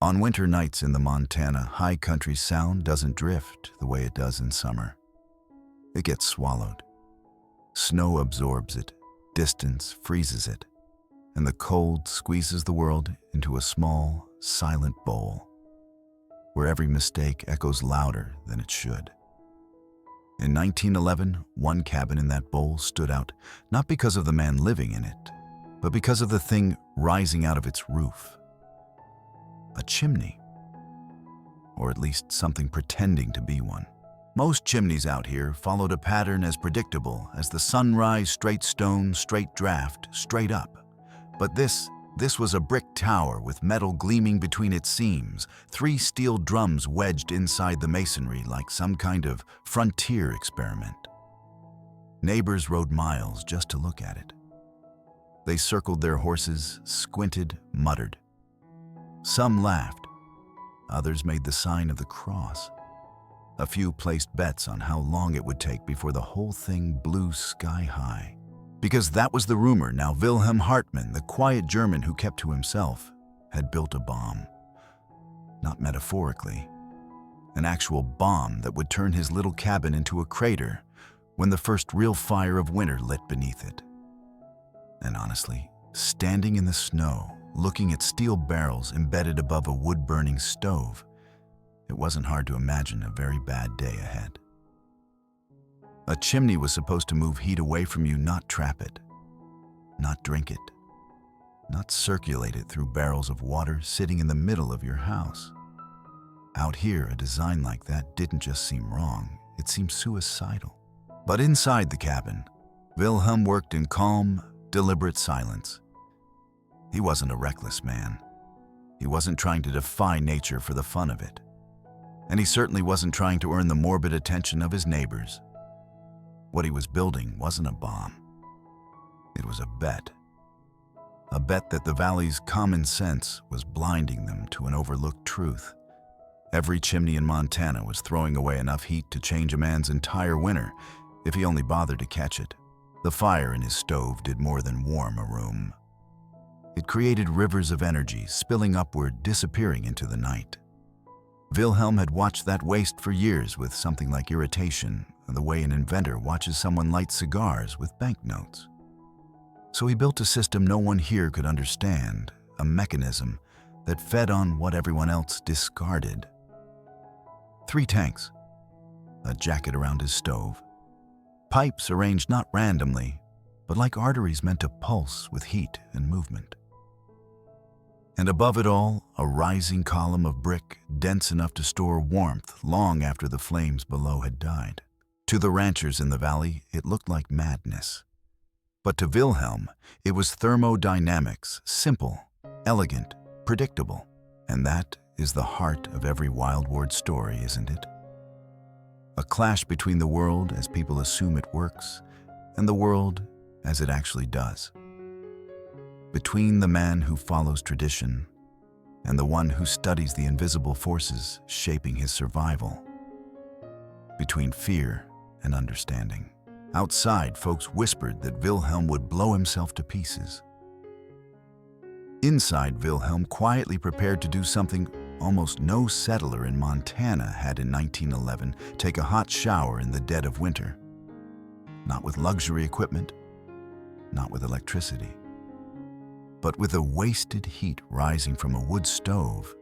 On winter nights in the Montana high country, sound doesn't drift the way it does in summer. It gets swallowed. Snow absorbs it, distance freezes it, and the cold squeezes the world into a small, silent bowl, where every mistake echoes louder than it should. In 1911, one cabin in that bowl stood out, not because of the man living in it, but because of the thing rising out of its roof. A chimney, or at least something pretending to be one. Most chimneys out here followed a pattern as predictable as the sunrise, straight stone, straight draft, straight up. But this was a brick tower with metal gleaming between its seams, 3 steel drums wedged inside the masonry like some kind of frontier experiment. Neighbors rode miles just to look at it. They circled their horses, squinted, muttered. Some laughed. Others made the sign of the cross. A few placed bets on how long it would take before the whole thing blew sky high. Because that was the rumor now. Wilhelm Hartman, the quiet German who kept to himself, had built a bomb. Not metaphorically. An actual bomb that would turn his little cabin into a crater when the first real fire of winter lit beneath it. And honestly, standing in the snow, looking at steel barrels embedded above a wood-burning stove, it wasn't hard to imagine a very bad day ahead. A chimney was supposed to move heat away from you, not trap it, not drink it, not circulate it through barrels of water sitting in the middle of your house. Out here, a design like that didn't just seem wrong, it seemed suicidal. But inside the cabin, Wilhelm worked in calm, deliberate silence. He wasn't a reckless man. He wasn't trying to defy nature for the fun of it. And he certainly wasn't trying to earn the morbid attention of his neighbors. What he was building wasn't a bomb. It was a bet. A bet that the valley's common sense was blinding them to an overlooked truth. Every chimney in Montana was throwing away enough heat to change a man's entire winter if he only bothered to catch it. The fire in his stove did more than warm a room. It created rivers of energy, spilling upward, disappearing into the night. Wilhelm had watched that waste for years with something like irritation, the way an inventor watches someone light cigars with banknotes. So he built a system no one here could understand, a mechanism that fed on what everyone else discarded. 3 tanks, a jacket around his stove, pipes arranged not randomly, but like arteries meant to pulse with heat and movement. And above it all, a rising column of brick dense enough to store warmth long after the flames below had died. To the ranchers in the valley, it looked like madness. But to Wilhelm, it was thermodynamics, simple, elegant, predictable. And that is the heart of every Wildward story, isn't it? A clash between the world as people assume it works and the world as it actually does. Between the man who follows tradition and the one who studies the invisible forces shaping his survival. Between fear and understanding. Outside, folks whispered that Wilhelm would blow himself to pieces. Inside, Wilhelm quietly prepared to do something almost no settler in Montana had in 1911, take a hot shower in the dead of winter. Not with luxury equipment, not with electricity, but with a wasted heat rising from a wood stove,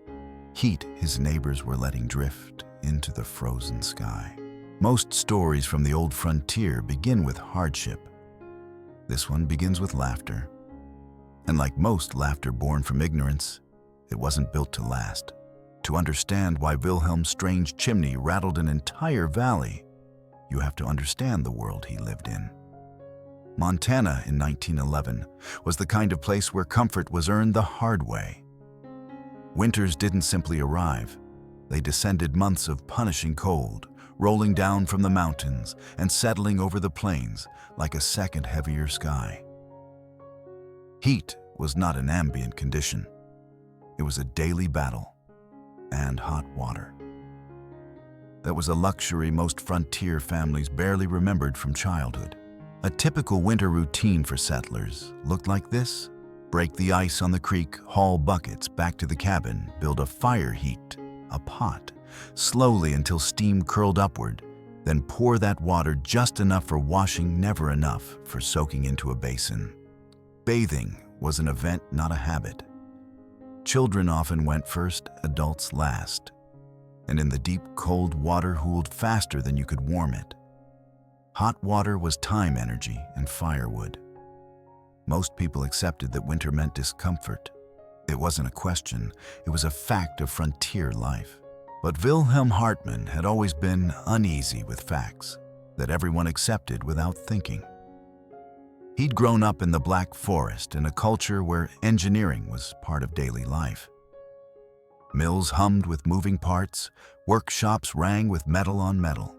heat his neighbors were letting drift into the frozen sky. Most stories from the old frontier begin with hardship. This one begins with laughter. And like most laughter born from ignorance, it wasn't built to last. To understand why Wilhelm's strange chimney rattled an entire valley, you have to understand the world he lived in. Montana in 1911 was the kind of place where comfort was earned the hard way. Winters didn't simply arrive. They descended months of punishing cold, rolling down from the mountains and settling over the plains like a second heavier sky. Heat was not an ambient condition. It was a daily battle, and hot water. That was a luxury most frontier families barely remembered from childhood. A typical winter routine for settlers looked like this. break the ice on the creek, haul buckets back to the cabin, build a fire heat, a pot, slowly until steam curled upward, then pour that water just enough for washing, never enough for soaking into a basin. Bathing was an event, not a habit. Children often went first, adults last. And in the deep, cold water cooled faster than you could warm it. Hot water was time energy and firewood. Most people accepted that winter meant discomfort. It wasn't a question, it was a fact of frontier life. But Wilhelm Hartman had always been uneasy with facts that everyone accepted without thinking. He'd grown up in the Black Forest in a culture where engineering was part of daily life. Mills hummed with moving parts, workshops rang with metal on metal.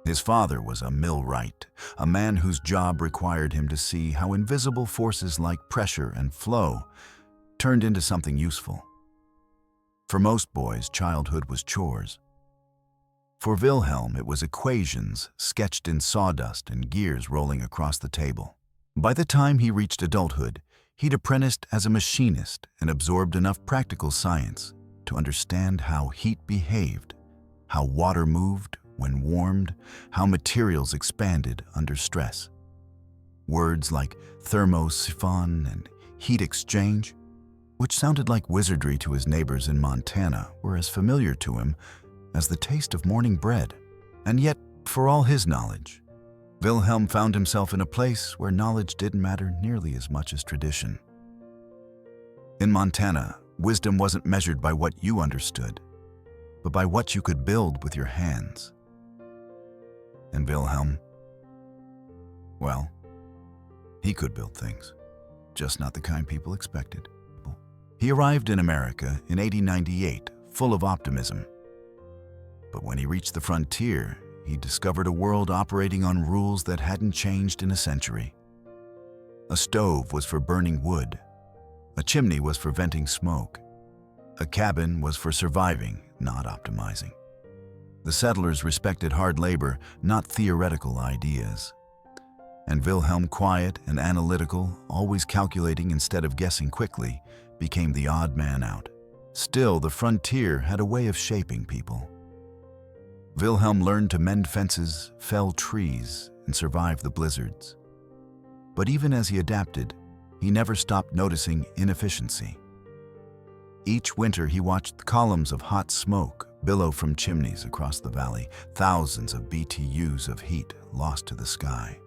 His father was a millwright, a man whose job required him to see how invisible forces like pressure and flow turned into something useful. For most boys, childhood was chores. For Wilhelm, it was equations sketched in sawdust and gears rolling across the table. By the time he reached adulthood, he'd apprenticed as a machinist and absorbed enough practical science to understand how heat behaved, how water moved when warmed, how materials expanded under stress. Words like Thermosiphon and heat exchange, which sounded like wizardry to his neighbors in Montana, were as familiar to him as the taste of morning bread. And yet, for all his knowledge, Wilhelm found himself in a place where knowledge didn't matter nearly as much as tradition. In Montana, wisdom wasn't measured by what you understood, but by what you could build with your hands. And Wilhelm, well, he could build things, just not the kind people expected. He arrived in America in 1898, full of optimism. But when he reached the frontier, he discovered a world operating on rules that hadn't changed in a century. A stove was for burning wood. A chimney was for venting smoke. A cabin was for surviving, not optimizing. The settlers respected hard labor, not theoretical ideas. And Wilhelm, quiet and analytical, always calculating instead of guessing quickly, became the odd man out. Still, the frontier had a way of shaping people. Wilhelm learned to mend fences, fell trees, and survive the blizzards. But even as he adapted, he never stopped noticing inefficiency. Each winter, he watched columns of hot smoke billow from chimneys across the valley, thousands of BTUs of heat lost to the sky.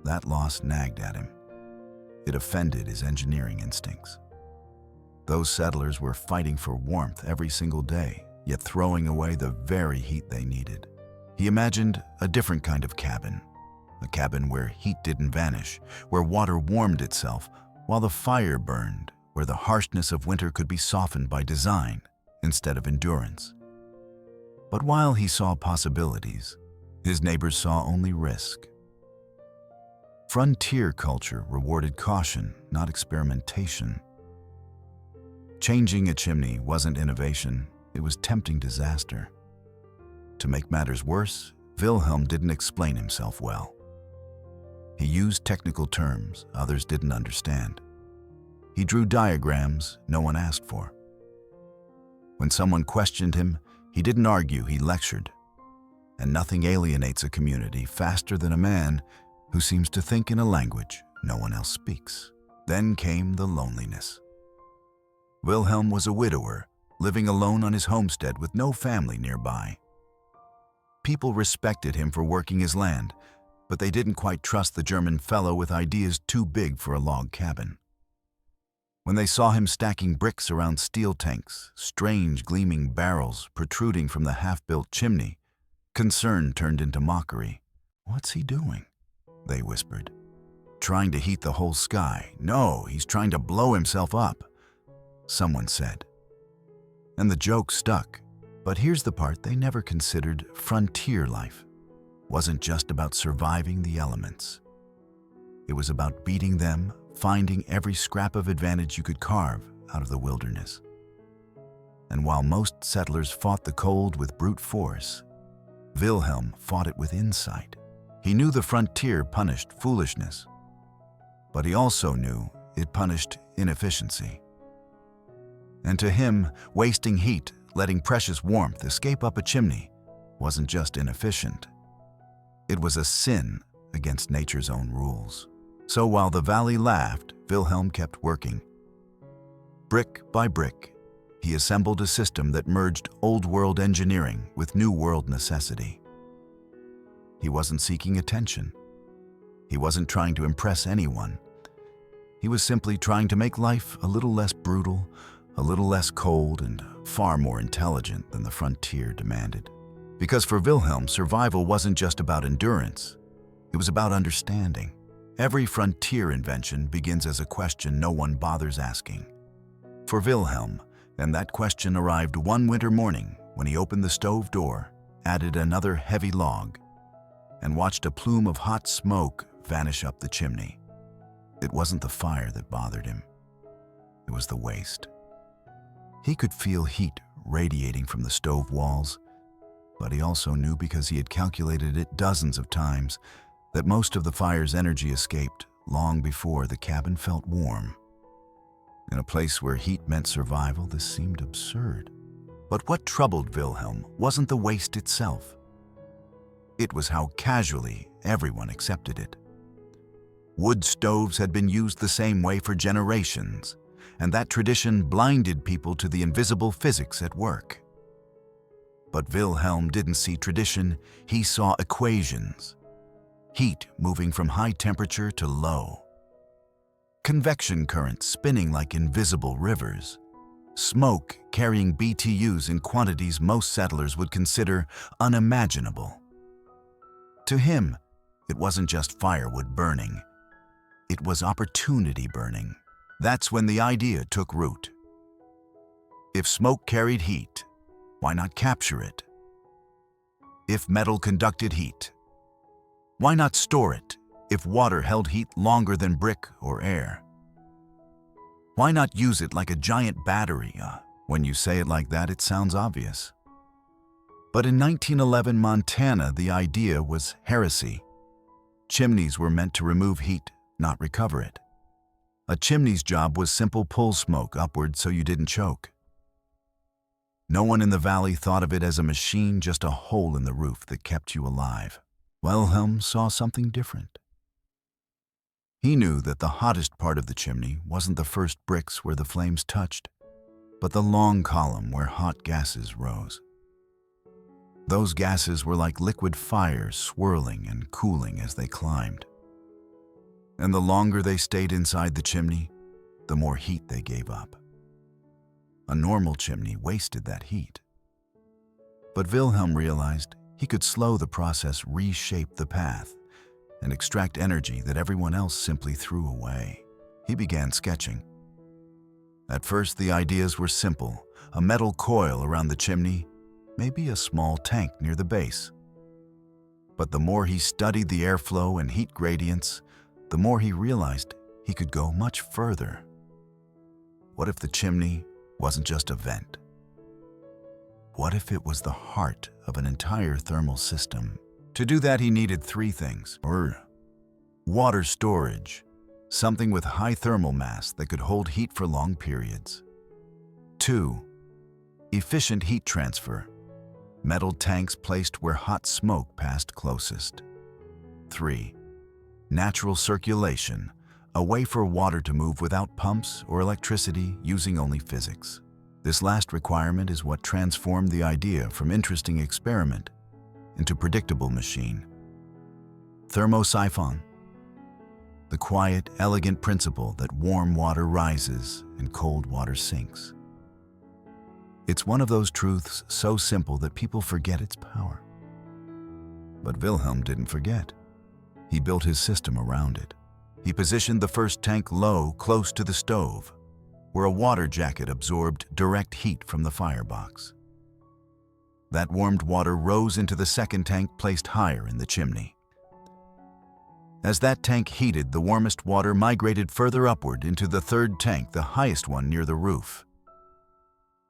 That loss nagged at him. It offended his engineering instincts. Those settlers were fighting for warmth every single day, yet throwing away the very heat they needed. He imagined a different kind of cabin, a cabin where heat didn't vanish, where water warmed itself while the fire burned, where the harshness of winter could be softened by design instead of endurance. But while he saw possibilities, his neighbors saw only risk. Frontier culture rewarded caution, not experimentation. Changing a chimney wasn't innovation, it was tempting disaster. To make matters worse, Wilhelm didn't explain himself well. He used technical terms others didn't understand. He drew diagrams no one asked for. When someone questioned him, he didn't argue, he lectured. And nothing alienates a community faster than a man who seems to think in a language no one else speaks. Then came the loneliness. Wilhelm was a widower, living alone on his homestead with no family nearby. People respected him for working his land, but they didn't quite trust the German fellow with ideas too big for a log cabin. When they saw him stacking bricks around steel tanks, strange gleaming barrels protruding from the half-built chimney, concern turned into mockery. "What's he doing?" they whispered. "Trying to heat the whole sky. No, he's trying to blow himself up," someone said. And the joke stuck. But here's the part they never considered: frontier life wasn't just about surviving the elements. It was about beating them, finding every scrap of advantage you could carve out of the wilderness. And while most settlers fought the cold with brute force, Wilhelm fought it with insight. He knew the frontier punished foolishness, but he also knew it punished inefficiency. And to him, wasting heat, letting precious warmth escape up a chimney, wasn't just inefficient. It was a sin against nature's own rules. So while the valley laughed, Wilhelm kept working. Brick by brick, he assembled a system that merged old-world engineering with new-world necessity. He wasn't seeking attention. He wasn't trying to impress anyone. He was simply trying to make life a little less brutal, a little less cold, and far more intelligent than the frontier demanded. Because for Wilhelm, survival wasn't just about endurance. It was about understanding. Every frontier invention begins as a question no one bothers asking. For Wilhelm, and that question arrived one winter morning when he opened the stove door, added another heavy log, and watched a plume of hot smoke vanish up the chimney. It wasn't the fire that bothered him. It was the waste. He could feel heat radiating from the stove walls, but he also knew, because he had calculated it dozens of times, that most of the fire's energy escaped long before the cabin felt warm. In a place where heat meant survival, this seemed absurd. But what troubled Wilhelm wasn't the waste itself. It was how casually everyone accepted it. Wood stoves had been used the same way for generations, and that tradition blinded people to the invisible physics at work. But Wilhelm didn't see tradition, he saw equations. Heat moving from high temperature to low. Convection currents spinning like invisible rivers. Smoke carrying BTUs in quantities most settlers would consider unimaginable. To him, it wasn't just firewood burning. It was opportunity burning. That's when the idea took root. If smoke carried heat, why not capture it? If metal conducted heat, why not store it? If water held heat longer than brick or air, why not use it like a giant battery? When you say it like that, it sounds obvious. But in 1911 Montana, the idea was heresy. Chimneys were meant to remove heat, not recover it. A chimney's job was simple: pull smoke upward so you didn't choke. No one in the valley thought of it as a machine, just a hole in the roof that kept you alive. Wilhelm saw something different. He knew that the hottest part of the chimney wasn't the first bricks where the flames touched, but the long column where hot gases rose. Those gases were like liquid fires, swirling and cooling as they climbed. And the longer they stayed inside the chimney, the more heat they gave up. A normal chimney wasted that heat. But Wilhelm realized he could slow the process, reshape the path, and extract energy that everyone else simply threw away. He began sketching. At first, the ideas were simple: a metal coil around the chimney, maybe a small tank near the base. But the more he studied the airflow and heat gradients, the more he realized he could go much further. What if the chimney wasn't just a vent? What if it was the heart of an entire thermal system? To do that, he needed three things. Water storage, something with high thermal mass that could hold heat for long periods. 2. Efficient heat transfer, metal tanks placed where hot smoke passed closest. 3. Natural circulation, a way for water to move without pumps or electricity, using only physics. This last requirement is what transformed the idea from interesting experiment into predictable machine. Thermosiphon, the quiet, elegant principle that warm water rises and cold water sinks. It's one of those truths so simple that people forget its power. But Wilhelm didn't forget. He built his system around it. He positioned the first tank low, close to the stove, where a water jacket absorbed direct heat from the firebox. That warmed water rose into the second tank placed higher in the chimney. As that tank heated, the warmest water migrated further upward into the third tank, the highest one near the roof.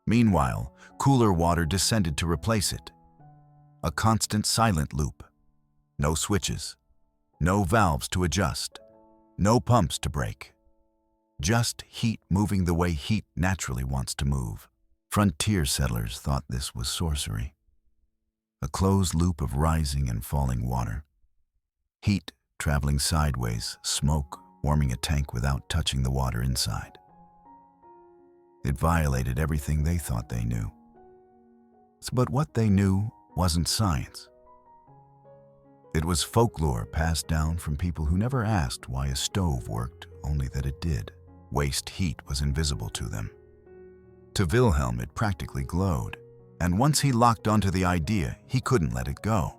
Meanwhile, cooler water descended to replace it. A constant silent loop. No switches, no valves to adjust, no pumps to break. just heat moving the way heat naturally wants to move. Frontier settlers thought this was sorcery. A closed loop of rising and falling water. Heat traveling sideways, smoke warming a tank without touching the water inside. It violated everything they thought they knew. But what they knew wasn't science. It was folklore passed down from people who never asked why a stove worked, only that it did. Waste heat was invisible to them. To Wilhelm, it practically glowed, and once he locked onto the idea, he couldn't let it go.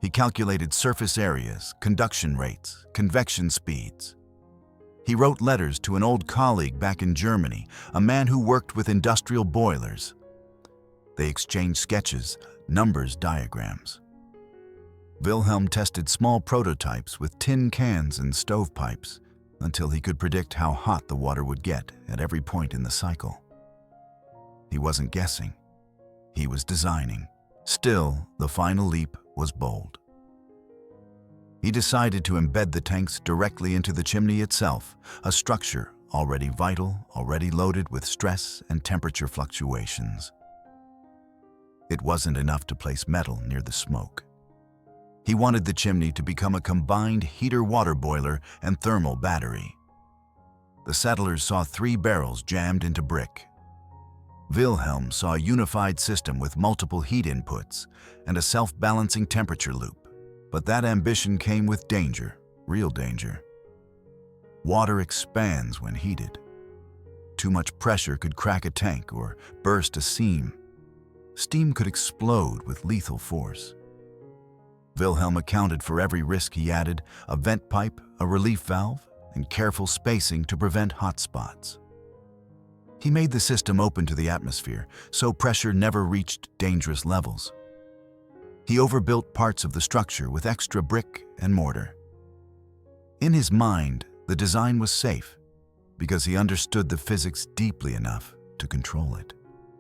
He calculated surface areas, conduction rates, convection speeds. He wrote letters to an old colleague back in Germany, a man who worked with industrial boilers. They exchanged sketches, numbers, diagrams. Wilhelm tested small prototypes with tin cans and stovepipes until he could predict how hot the water would get at every point in the cycle. He wasn't guessing. He was designing. Still, the final leap was bold. He decided to embed the tanks directly into the chimney itself, a structure already vital, already loaded with stress and temperature fluctuations. It wasn't enough to place metal near the smoke. He wanted the chimney to become a combined heater-water boiler and thermal battery. The settlers saw 3 barrels jammed into brick. Wilhelm saw a unified system with multiple heat inputs and a self-balancing temperature loop. But that ambition came with danger, real danger. Water expands when heated. Too much pressure could crack a tank or burst a seam. Steam could explode with lethal force. Wilhelm accounted for every risk. He added a vent pipe, a relief valve, and careful spacing to prevent hot spots. He made the system open to the atmosphere, so pressure never reached dangerous levels. He overbuilt parts of the structure with extra brick and mortar. In his mind, the design was safe because he understood the physics deeply enough to control it.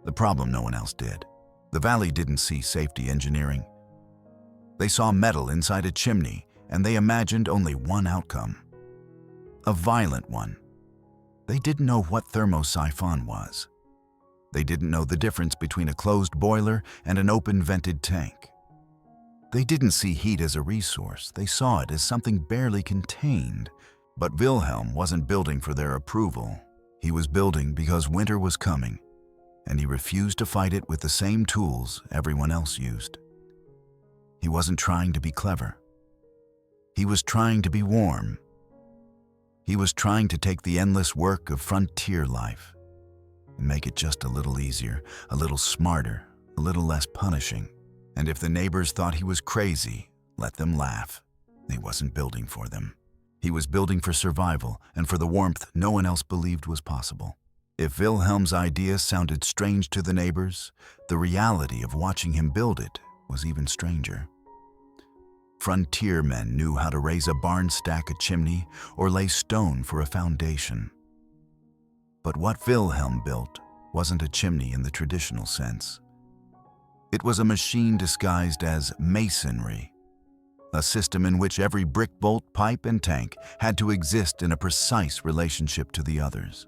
The problem no one else did. The valley didn't see safety engineering. They saw metal inside a chimney, and they imagined only one outcome. A violent one. They didn't know what Thermosiphon was. They didn't know the difference between a closed boiler and an open vented tank. They didn't see heat as a resource. They saw it as something barely contained. But Wilhelm wasn't building for their approval. He was building because winter was coming, and he refused to fight it with the same tools everyone else used. He wasn't trying to be clever. He was trying to be warm. He was trying to take the endless work of frontier life and make it just a little easier, a little smarter, a little less punishing. And if the neighbors thought he was crazy, let them laugh. He wasn't building for them. He was building for survival and for the warmth no one else believed was possible. If Wilhelm's idea sounded strange to the neighbors, the reality of watching him build it was even stranger. Frontier men knew how to raise a barn, stack a chimney, or lay stone for a foundation. But what Wilhelm built wasn't a chimney in the traditional sense. It was a machine disguised as masonry, a system in which every brick, bolt, pipe, and tank had to exist in a precise relationship to the others.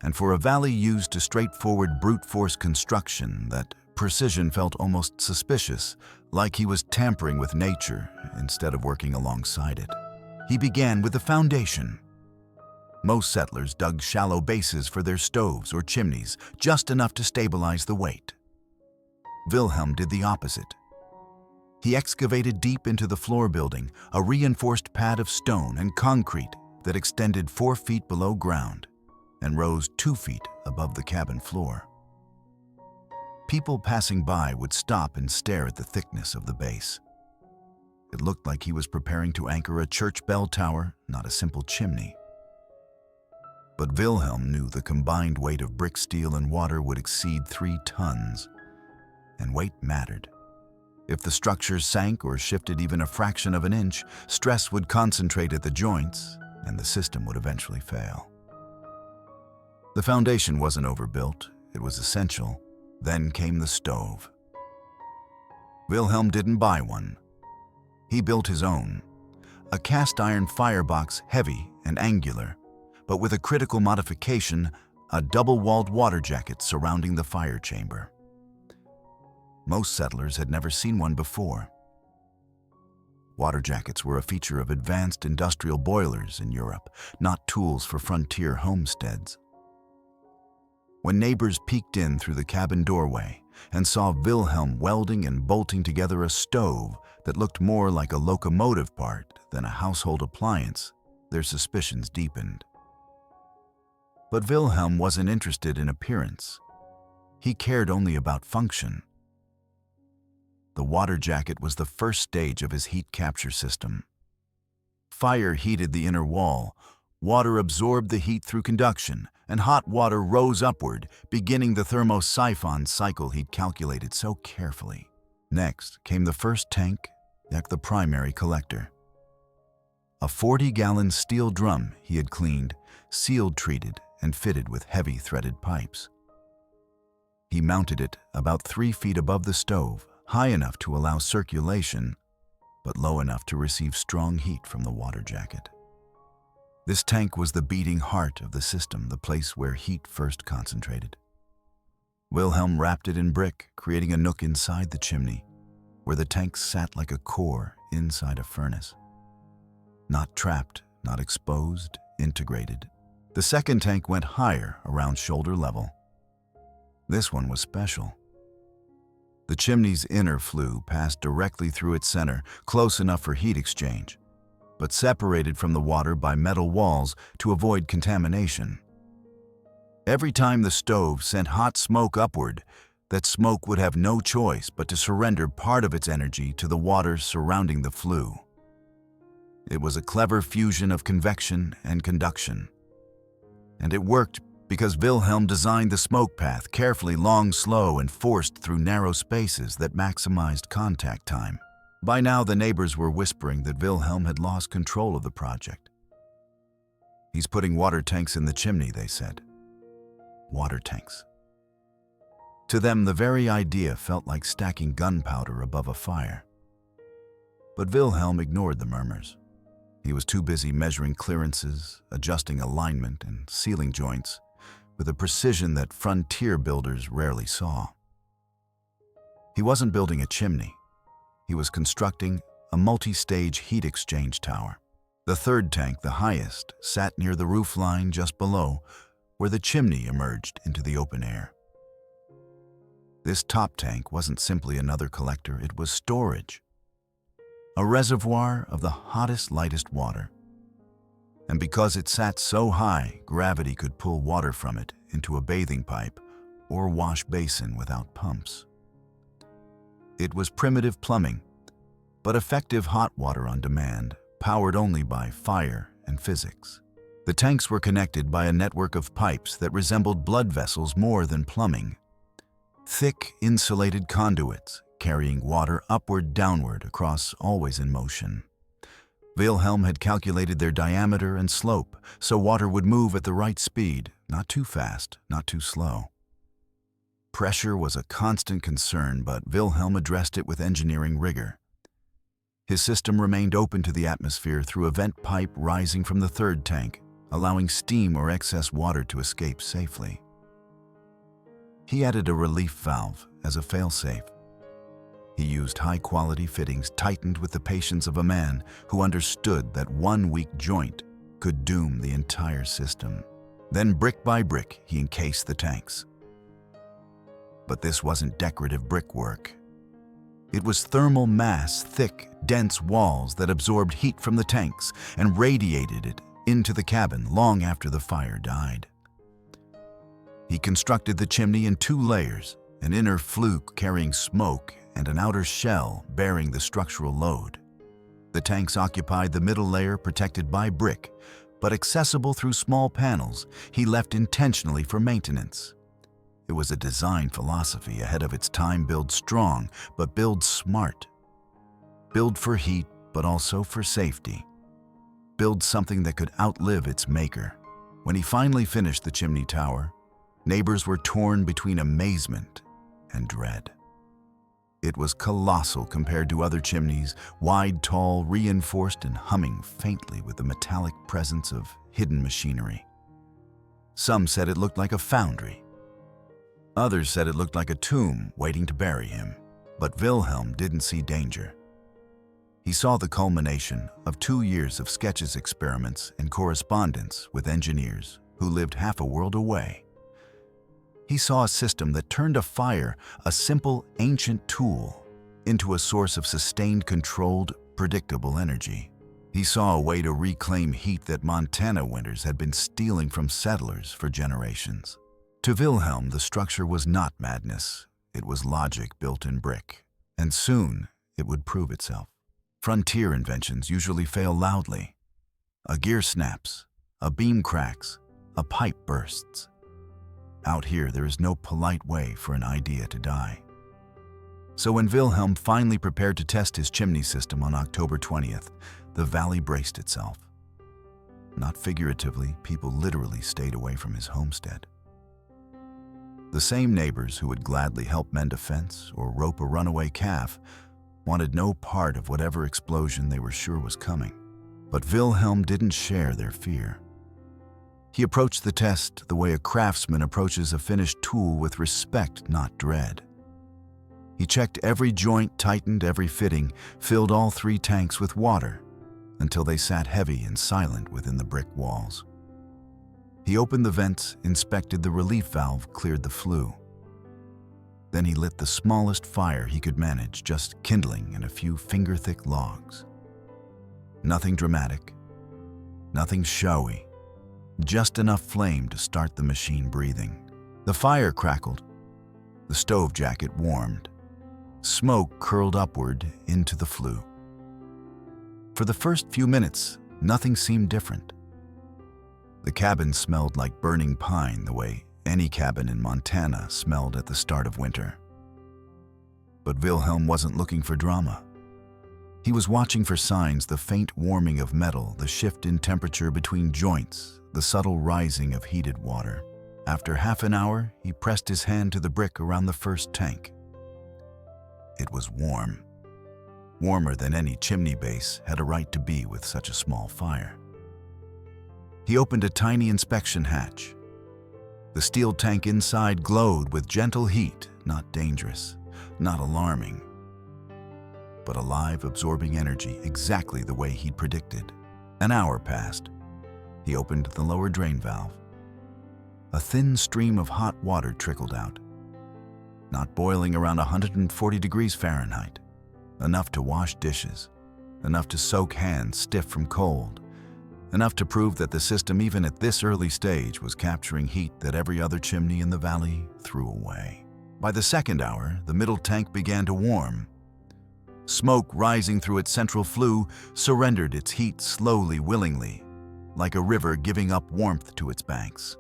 And for a valley used to straightforward brute force construction, that precision felt almost suspicious, like he was tampering with nature instead of working alongside it. He began with the foundation. Most settlers dug shallow bases for their stoves or chimneys, just enough to stabilize the weight. Wilhelm did the opposite. He excavated deep into the floor building, a reinforced pad of stone and concrete that extended 4 feet below ground and rose 2 feet above the cabin floor. People passing by would stop and stare at the thickness of the base. It looked like he was preparing to anchor a church bell tower, not a simple chimney. But Wilhelm knew the combined weight of brick, steel, and water would exceed 3 tons, and weight mattered. If the structure sank or shifted even a fraction of an inch, stress would concentrate at the joints, and the system would eventually fail. The foundation wasn't overbuilt, it was essential. Then came the stove. Wilhelm didn't buy one. He built his own, a cast-iron firebox, heavy and angular, but with a critical modification, a double-walled water jacket surrounding the fire chamber. Most settlers had never seen one before. Water jackets were a feature of advanced industrial boilers in Europe, not tools for frontier homesteads. When neighbors peeked in through the cabin doorway and saw Wilhelm welding and bolting together a stove that looked more like a locomotive part than a household appliance, their suspicions deepened. But Wilhelm wasn't interested in appearance. He cared only about function. The water jacket was the first stage of his heat capture system. Fire heated the inner wall, water absorbed the heat through conduction, and hot water rose upward, beginning the Thermosiphon cycle he'd calculated so carefully. Next came the first tank, the primary collector. A 40-gallon steel drum he had cleaned, sealed, treated, and fitted with heavy threaded pipes. He mounted it about 3 feet above the stove, high enough to allow circulation, but low enough to receive strong heat from the water jacket. This tank was the beating heart of the system, the place where heat first concentrated. Wilhelm wrapped it in brick, creating a nook inside the chimney, where the tank sat like a core inside a furnace. Not trapped, not exposed, integrated. The second tank went higher, around shoulder level. This one was special. The chimney's inner flue passed directly through its center, close enough for heat exchange, but separated from the water by metal walls to avoid contamination. Every time the stove sent hot smoke upward, that smoke would have no choice but to surrender part of its energy to the water surrounding the flue. It was a clever fusion of convection and conduction. And it worked because Wilhelm designed the smoke path carefully, long, slow, and forced through narrow spaces that maximized contact time. By now, the neighbors were whispering that Wilhelm had lost control of the project. "He's putting water tanks in the chimney," they said. Water tanks. To them, the very idea felt like stacking gunpowder above a fire. But Wilhelm ignored the murmurs. He was too busy measuring clearances, adjusting alignment, and sealing joints with a precision that frontier builders rarely saw. He wasn't building a chimney. He was constructing a multi-stage heat exchange tower. The third tank, the highest, sat near the roof line just below, where the chimney emerged into the open air. This top tank wasn't simply another collector, it was storage. A reservoir of the hottest, lightest water. And because it sat so high, gravity could pull water from it into a bathing pipe or wash basin without pumps. It was primitive plumbing, but effective hot water on demand, powered only by fire and physics. The tanks were connected by a network of pipes that resembled blood vessels more than plumbing. Thick, insulated conduits carrying water upward, downward, across, always in motion. Wilhelm had calculated their diameter and slope, so water would move at the right speed, not too fast, not too slow. Pressure was a constant concern, but Wilhelm addressed it with engineering rigor. His system remained open to the atmosphere through a vent pipe rising from the third tank, allowing steam or excess water to escape safely. He added a relief valve as a failsafe. He used high-quality fittings tightened with the patience of a man who understood that one weak joint could doom the entire system. Then, brick by brick, he encased the tanks. But this wasn't decorative brickwork. It was thermal mass, thick, dense walls that absorbed heat from the tanks and radiated it into the cabin long after the fire died. He constructed the chimney in 2 layers, an inner flue carrying smoke and an outer shell bearing the structural load. The tanks occupied the middle layer, protected by brick, but accessible through small panels he left intentionally for maintenance. It was a design philosophy ahead of its time: build strong, but build smart. Build for heat, but also for safety. Build something that could outlive its maker. When he finally finished the chimney tower, neighbors were torn between amazement and dread. It was colossal compared to other chimneys, wide, tall, reinforced, and humming faintly with the metallic presence of hidden machinery. Some said it looked like a foundry. Others said it looked like a tomb waiting to bury him. But Wilhelm didn't see danger. He saw the culmination of 2 years of sketches, experiments, and correspondence with engineers who lived half a world away. He saw a system that turned a fire, a simple, ancient tool, into a source of sustained, controlled, predictable energy. He saw a way to reclaim heat that Montana winters had been stealing from settlers for generations. To Wilhelm, the structure was not madness. It was logic built in brick. And soon, it would prove itself. Frontier inventions usually fail loudly. A gear snaps, a beam cracks, a pipe bursts. Out here, there is no polite way for an idea to die. So when Wilhelm finally prepared to test his chimney system on October 20th, the valley braced itself. Not figuratively, people literally stayed away from his homestead. The same neighbors who would gladly help mend a fence or rope a runaway calf wanted no part of whatever explosion they were sure was coming. But Wilhelm didn't share their fear. He approached the test the way a craftsman approaches a finished tool, with respect, not dread. He checked every joint, tightened every fitting, filled all 3 tanks with water until they sat heavy and silent within the brick walls. He opened the vents, inspected the relief valve, cleared the flue. Then he lit the smallest fire he could manage, just kindling and a few finger-thick logs. Nothing dramatic, nothing showy, just enough flame to start the machine breathing. The fire crackled, the stove jacket warmed, smoke curled upward into the flue. For the first few minutes, nothing seemed different. The cabin smelled like burning pine, the way any cabin in Montana smelled at the start of winter. But Wilhelm wasn't looking for drama. He was watching for signs: the faint warming of metal, the shift in temperature between joints, the subtle rising of heated water. After half an hour, he pressed his hand to the brick around the first tank. It was warm. Warmer than any chimney base had a right to be with such a small fire. He opened a tiny inspection hatch. The steel tank inside glowed with gentle heat, not dangerous, not alarming, but alive, absorbing energy exactly the way he'd predicted. An hour passed. He opened the lower drain valve. A thin stream of hot water trickled out, not boiling, around 140 degrees Fahrenheit, enough to wash dishes, enough to soak hands stiff from cold, enough to prove that the system, even at this early stage, was capturing heat that every other chimney in the valley threw away. By the second hour, the middle tank began to warm. Smoke rising through its central flue surrendered its heat slowly, willingly, like a river giving up warmth to its banks.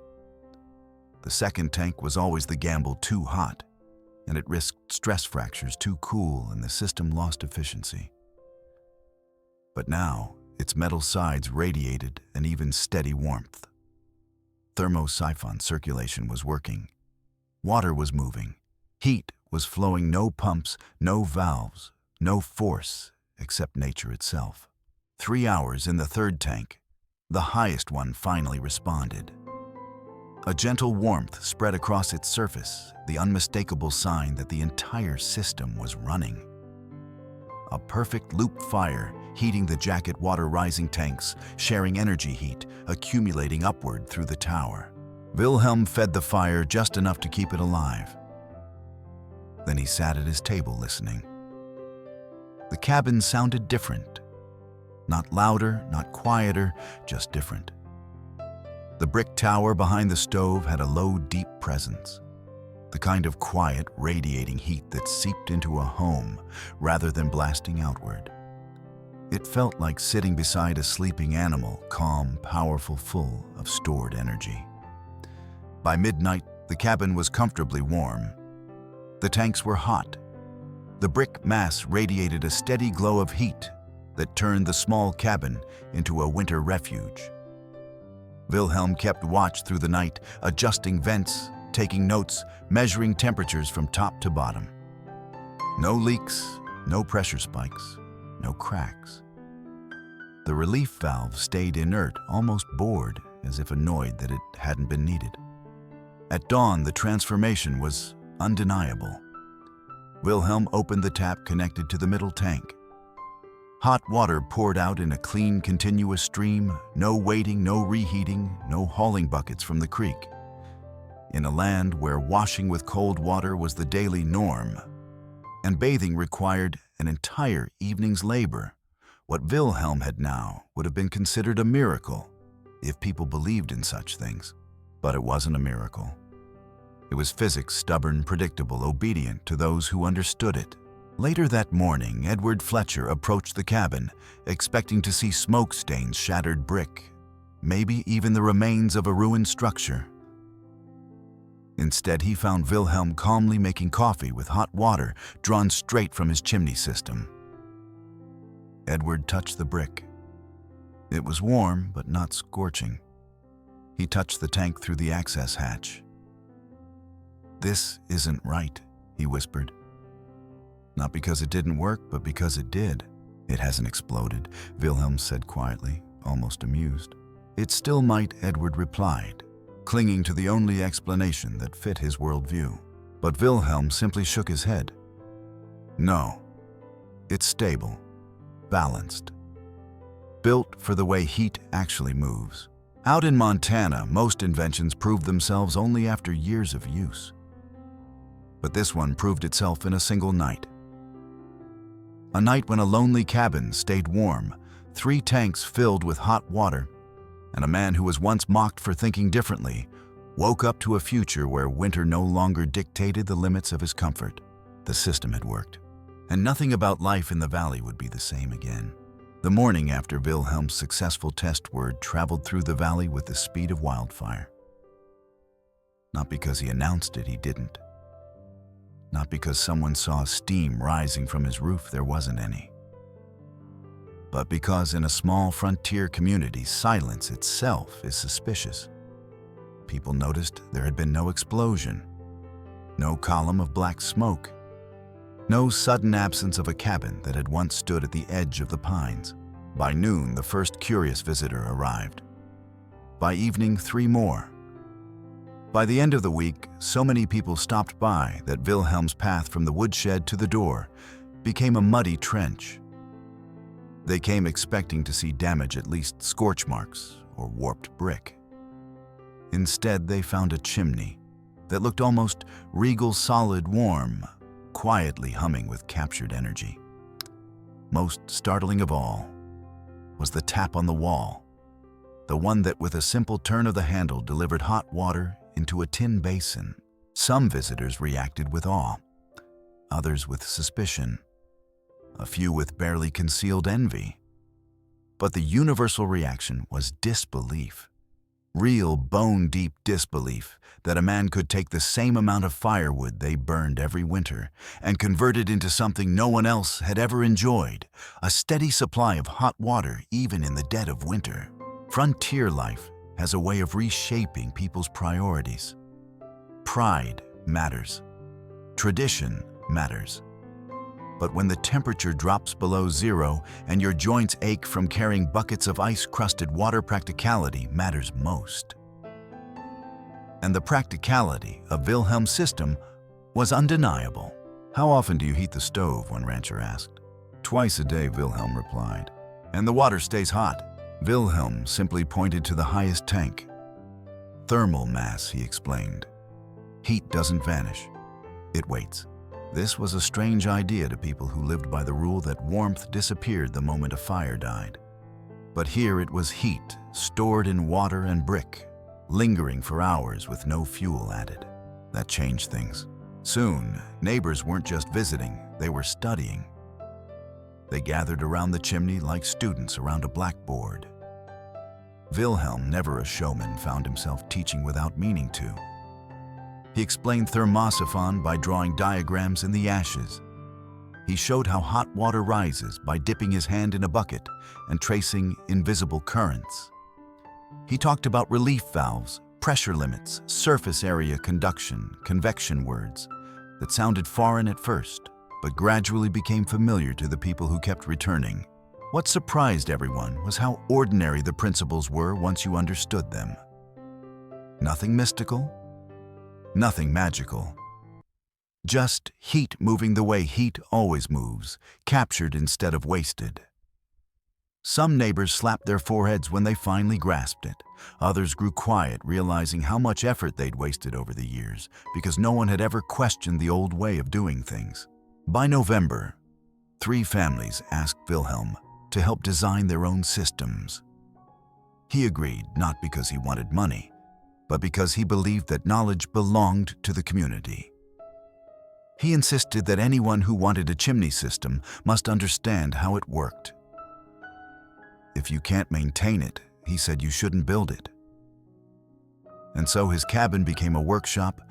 The second tank was always the gamble: too hot, and it risked stress fractures; too cool, and the system lost efficiency. But now, its metal sides radiated an even, steady warmth. Thermosiphon circulation was working. Water was moving. Heat was flowing. No pumps, no valves, no force except nature itself. 3 hours in the third tank, the highest one finally responded. A gentle warmth spread across its surface, the unmistakable sign that the entire system was running. A perfect loop fire, heating the jacket water rising tanks, sharing energy heat, accumulating upward through the tower. Wilhelm fed the fire just enough to keep it alive. Then he sat at his table listening. The cabin sounded different. Not louder, not quieter, just different. The brick tower behind the stove had a low, deep presence. The kind of quiet, radiating heat that seeped into a home rather than blasting outward. It felt like sitting beside a sleeping animal, calm, powerful, full of stored energy. By midnight, the cabin was comfortably warm. The tanks were hot. The brick mass radiated a steady glow of heat that turned the small cabin into a winter refuge. Wilhelm kept watch through the night, adjusting vents, taking notes, measuring temperatures from top to bottom. No leaks, no pressure spikes, no cracks. The relief valve stayed inert, almost bored, as if annoyed that it hadn't been needed. At dawn, the transformation was undeniable. Wilhelm opened the tap connected to the middle tank. Hot water poured out in a clean, continuous stream, no waiting, no reheating, no hauling buckets from the creek. In a land where washing with cold water was the daily norm, and bathing required an entire evening's labor, what Wilhelm had now would have been considered a miracle if people believed in such things. But it wasn't a miracle. It was physics, stubborn, predictable, obedient to those who understood it. Later that morning, Edward Fletcher approached the cabin, expecting to see smoke stains, shattered brick, maybe even the remains of a ruined structure. Instead, he found Wilhelm calmly making coffee with hot water drawn straight from his chimney system. Edward touched the brick. It was warm, but not scorching. He touched the tank through the access hatch. "This isn't right," he whispered. "Not because it didn't work, but because it did." "It hasn't exploded," Wilhelm said quietly, almost amused. "It still might," Edward replied, clinging to the only explanation that fit his worldview. But Wilhelm simply shook his head. "No, it's stable, balanced, built for the way heat actually moves." Out in Montana, most inventions proved themselves only after years of use. But this one proved itself in a single night. A night when a lonely cabin stayed warm, 3 tanks filled with hot water, and a man who was once mocked for thinking differently woke up to a future where winter no longer dictated the limits of his comfort. The system had worked, and nothing about life in the valley would be the same again. The morning after Wilhelm's successful test, word traveled through the valley with the speed of wildfire. Not because he announced it, he didn't. Not because someone saw steam rising from his roof, there wasn't any. But because in a small frontier community, silence itself is suspicious. People noticed there had been no explosion, no column of black smoke, no sudden absence of a cabin that had once stood at the edge of the pines. By noon, the first curious visitor arrived. By evening, 3 more. By the end of the week, so many people stopped by that Wilhelm's path from the woodshed to the door became a muddy trench. They came expecting to see damage, at least scorch marks or warped brick. Instead, they found a chimney that looked almost regal, solid, warm, quietly humming with captured energy. Most startling of all was the tap on the wall, the one that with a simple turn of the handle delivered hot water into a tin basin. Some visitors reacted with awe, others with suspicion, a few with barely concealed envy. But the universal reaction was disbelief. Real bone-deep disbelief that a man could take the same amount of firewood they burned every winter and convert it into something no one else had ever enjoyed, a steady supply of hot water even in the dead of winter. Frontier life has a way of reshaping people's priorities. Pride matters. Tradition matters. But when the temperature drops below 0 and your joints ache from carrying buckets of ice-crusted water, practicality matters most. And the practicality of Wilhelm's system was undeniable. "How often do you heat the stove?" one rancher asked. "Twice a day," Wilhelm replied. "And the water stays hot?" Wilhelm simply pointed to the highest tank. "Thermal mass," he explained. "Heat doesn't vanish. It waits." This was a strange idea to people who lived by the rule that warmth disappeared the moment a fire died. But here it was heat, stored in water and brick, lingering for hours with no fuel added. That changed things. Soon, neighbors weren't just visiting, they were studying. They gathered around the chimney like students around a blackboard. Wilhelm, never a showman, found himself teaching without meaning to. He explained Thermosiphon by drawing diagrams in the ashes. He showed how hot water rises by dipping his hand in a bucket and tracing invisible currents. He talked about relief valves, pressure limits, surface area conduction, convection, words that sounded foreign at first, but gradually became familiar to the people who kept returning. What surprised everyone was how ordinary the principles were once you understood them. Nothing mystical, nothing magical. Just heat moving the way heat always moves, captured instead of wasted. Some neighbors slapped their foreheads when they finally grasped it. Others grew quiet, realizing how much effort they'd wasted over the years because no one had ever questioned the old way of doing things. By November, 3 families asked Wilhelm to help design their own systems. He agreed not because he wanted money, but because he believed that knowledge belonged to the community. He insisted that anyone who wanted a chimney system must understand how it worked. If you can't maintain it, he said, you shouldn't build it. And so his cabin became a workshop,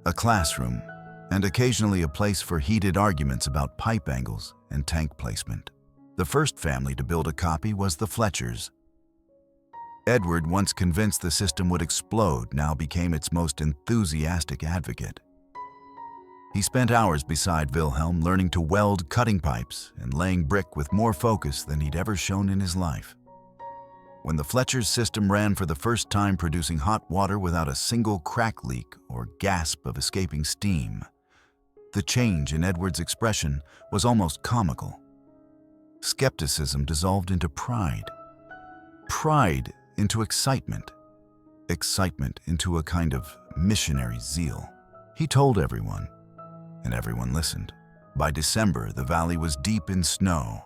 a classroom, and occasionally a place for heated arguments about pipe angles and tank placement. The first family to build a copy was the Fletchers. Edward, once convinced the system would explode, now became its most enthusiastic advocate. He spent hours beside Wilhelm learning to weld cutting pipes and laying brick with more focus than he'd ever shown in his life. When the Fletcher's system ran for the first time, producing hot water without a single crack leak or gasp of escaping steam, the change in Edward's expression was almost comical. Skepticism dissolved into pride. Pride into excitement. Excitement into a kind of missionary zeal. He told everyone, and everyone listened. By December, the valley was deep in snow,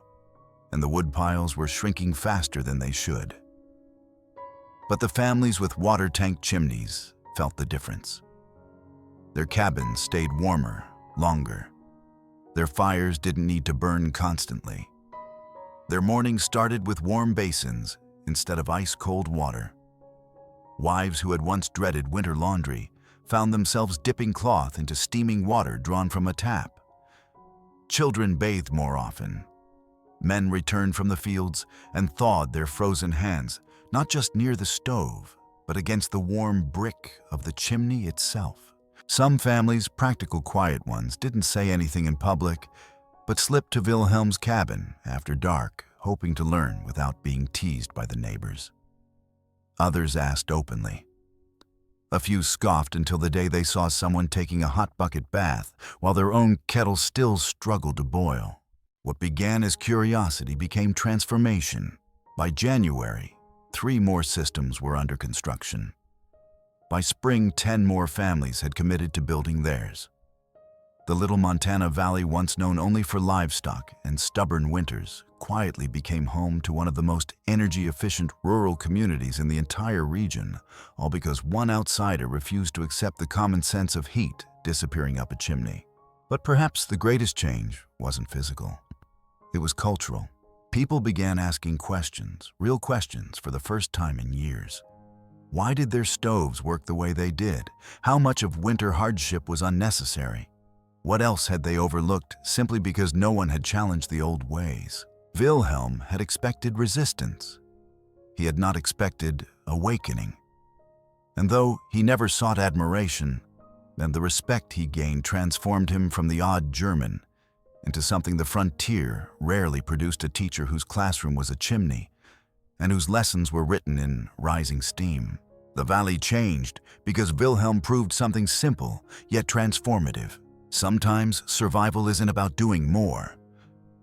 and the woodpiles were shrinking faster than they should. But the families with water tank chimneys felt the difference. Their cabins stayed warmer, longer. Their fires didn't need to burn constantly. Their mornings started with warm basins instead of ice-cold water. Wives who had once dreaded winter laundry found themselves dipping cloth into steaming water drawn from a tap. Children bathed more often. Men returned from the fields and thawed their frozen hands, not just near the stove, but against the warm brick of the chimney itself. Some families, practical, quiet ones, didn't say anything in public, but slipped to Wilhelm's cabin after dark, hoping to learn without being teased by the neighbors. Others asked openly. A few scoffed until the day they saw someone taking a hot bucket bath while their own kettle still struggled to boil. What began as curiosity became transformation. By January, 3 more systems were under construction. By spring, 10 more families had committed to building theirs. The little Montana valley, once known only for livestock and stubborn winters, quietly became home to one of the most energy-efficient rural communities in the entire region, all because one outsider refused to accept the common sense of heat disappearing up a chimney. But perhaps the greatest change wasn't physical. It was cultural. People began asking questions, real questions, for the first time in years. Why did their stoves work the way they did? How much of winter hardship was unnecessary? What else had they overlooked simply because no one had challenged the old ways? Wilhelm had expected resistance. He had not expected awakening. And though he never sought admiration, then the respect he gained transformed him from the odd German into something the frontier rarely produced: a teacher whose classroom was a chimney and whose lessons were written in rising steam. The valley changed because Wilhelm proved something simple yet transformative. Sometimes survival isn't about doing more.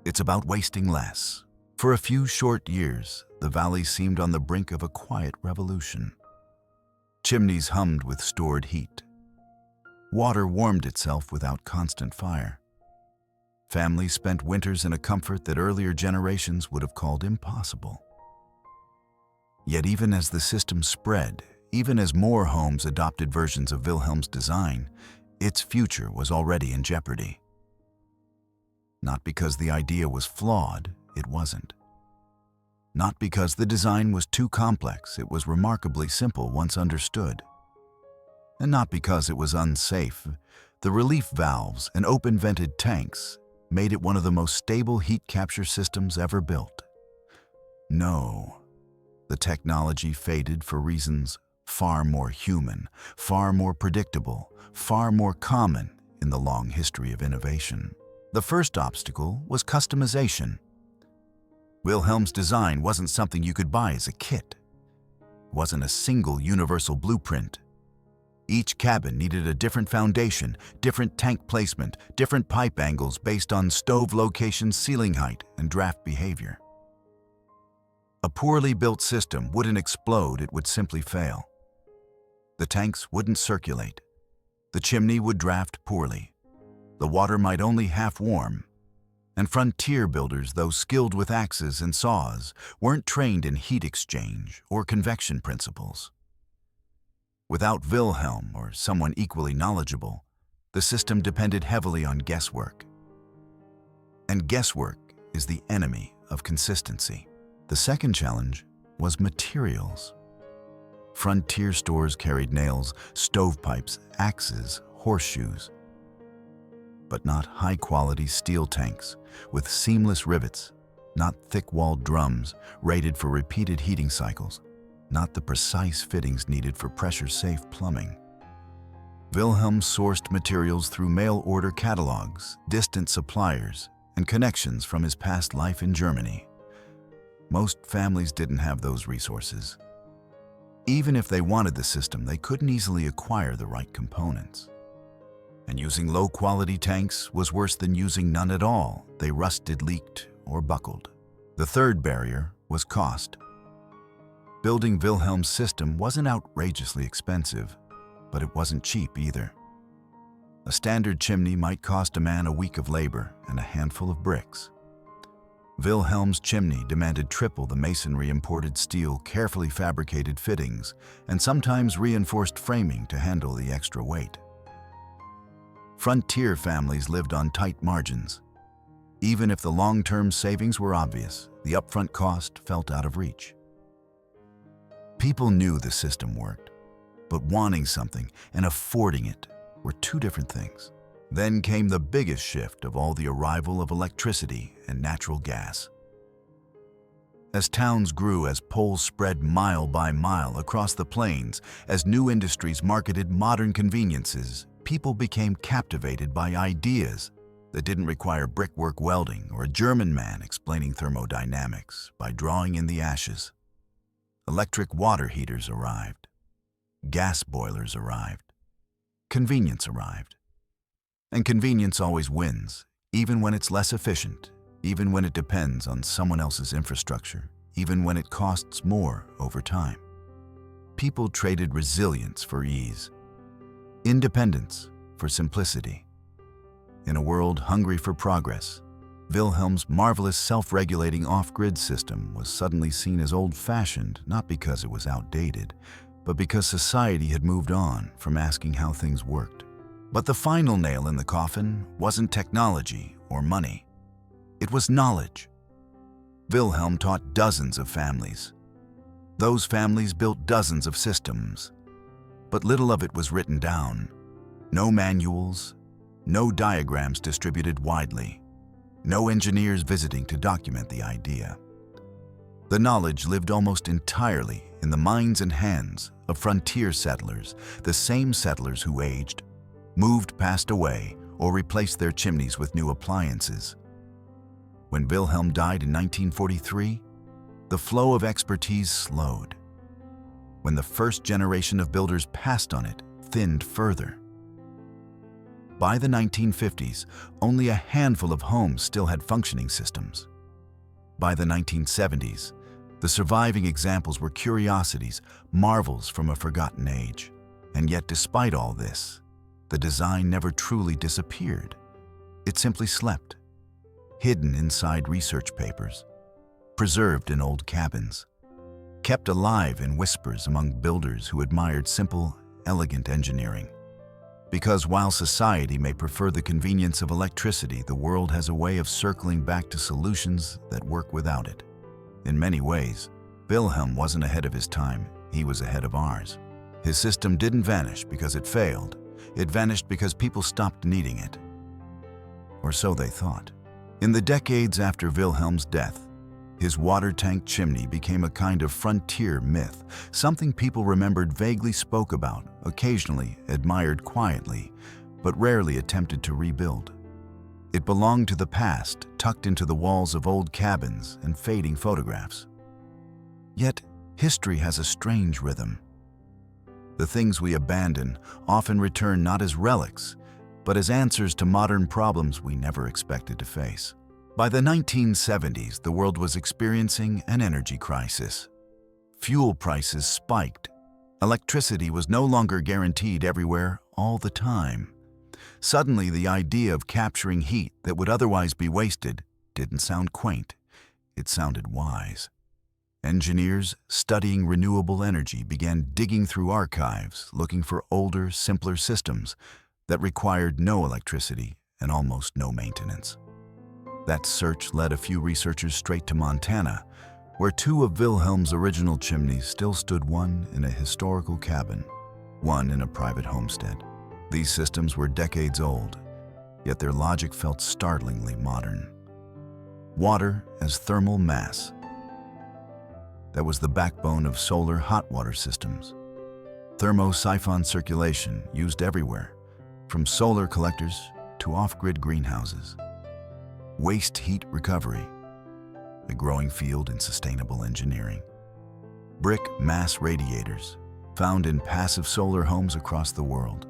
It's about wasting less. For a few short years, the valley seemed on the brink of a quiet revolution. Chimneys hummed with stored heat. Water warmed itself without constant fire. Families spent winters in a comfort that earlier generations would have called impossible. Yet even as the system spread, even as more homes adopted versions of Wilhelm's design, its future was already in jeopardy. Not because the idea was flawed, it wasn't. Not because the design was too complex, it was remarkably simple once understood. And not because it was unsafe. The relief valves and open-vented tanks made it one of the most stable heat capture systems ever built. No, the technology faded for reasons far more human, far more predictable, far more common in the long history of innovation. The first obstacle was customization. Wilhelm's design wasn't something you could buy as a kit. It wasn't a single universal blueprint. Each cabin needed a different foundation, different tank placement, different pipe angles based on stove location, ceiling height, and draft behavior. A poorly built system wouldn't explode, it would simply fail. The tanks wouldn't circulate. The chimney would draft poorly. The water might only half warm. And frontier builders, though skilled with axes and saws, weren't trained in heat exchange or convection principles. Without Wilhelm or someone equally knowledgeable, the system depended heavily on guesswork. And guesswork is the enemy of consistency. The second challenge was materials. Frontier stores carried nails, stovepipes, axes, horseshoes, but not high-quality steel tanks with seamless rivets, not thick-walled drums rated for repeated heating cycles, not the precise fittings needed for pressure-safe plumbing. Wilhelm sourced materials through mail-order catalogs, distant suppliers, and connections from his past life in Germany. Most families didn't have those resources. Even if they wanted the system, they couldn't easily acquire the right components. And using low-quality tanks was worse than using none at all. They rusted, leaked, or buckled. The third barrier was cost. Building Wilhelm's system wasn't outrageously expensive, but it wasn't cheap either. A standard chimney might cost a man a week of labor and a handful of bricks. Wilhelm's chimney demanded triple the masonry, imported steel, carefully fabricated fittings, and sometimes reinforced framing to handle the extra weight. Frontier families lived on tight margins. Even if the long-term savings were obvious, the upfront cost felt out of reach. People knew the system worked, but wanting something and affording it were two different things. Then came the biggest shift of all, the arrival of electricity and natural gas. As towns grew, as poles spread mile by mile across the plains, as new industries marketed modern conveniences, people became captivated by ideas that didn't require brickwork welding or a German man explaining thermodynamics by drawing in the ashes. Electric water heaters arrived. Gas boilers arrived. Convenience arrived. And convenience always wins, even when it's less efficient, even when it depends on someone else's infrastructure, even when it costs more over time. People traded resilience for ease, independence for simplicity. In a world hungry for progress, Wilhelm's marvelous self-regulating off-grid system was suddenly seen as old-fashioned, not because it was outdated, but because society had moved on from asking how things worked. But the final nail in the coffin wasn't technology or money. It was knowledge. Wilhelm taught dozens of families. Those families built dozens of systems, but little of it was written down. No manuals, no diagrams distributed widely, no engineers visiting to document the idea. The knowledge lived almost entirely in the minds and hands of frontier settlers, the same settlers who aged, moved, passed away, or replaced their chimneys with new appliances. When Wilhelm died in 1943, the flow of expertise slowed. When the first generation of builders passed on it, thinned further. By the 1950s, only a handful of homes still had functioning systems. By the 1970s, the surviving examples were curiosities, marvels from a forgotten age. And yet, despite all this, the design never truly disappeared. It simply slept, hidden inside research papers, preserved in old cabins, kept alive in whispers among builders who admired simple, elegant engineering. Because while society may prefer the convenience of electricity, the world has a way of circling back to solutions that work without it. In many ways, Wilhelm wasn't ahead of his time, he was ahead of ours. His system didn't vanish because it failed. It vanished because people stopped needing it. Or so they thought. In the decades after Wilhelm's death, his water tank chimney became a kind of frontier myth, something people remembered, vaguely spoke about, occasionally admired quietly, but rarely attempted to rebuild. It belonged to the past, tucked into the walls of old cabins and fading photographs. Yet, history has a strange rhythm. The things we abandon often return not as relics, but as answers to modern problems we never expected to face. By the 1970s, the world was experiencing an energy crisis. Fuel prices spiked. Electricity was no longer guaranteed everywhere all the time. Suddenly, the idea of capturing heat that would otherwise be wasted didn't sound quaint. It sounded wise. Engineers studying renewable energy began digging through archives, looking for older, simpler systems that required no electricity and almost no maintenance. That search led a few researchers straight to Montana, where two of Wilhelm's original chimneys still stood, one in a historical cabin, one in a private homestead. These systems were decades old, yet their logic felt startlingly modern. Water as thermal mass. That was the backbone of solar hot water systems. Thermosiphon circulation used everywhere, from solar collectors to off-grid greenhouses. Waste heat recovery, a growing field in sustainable engineering. Brick mass radiators, found in passive solar homes across the world.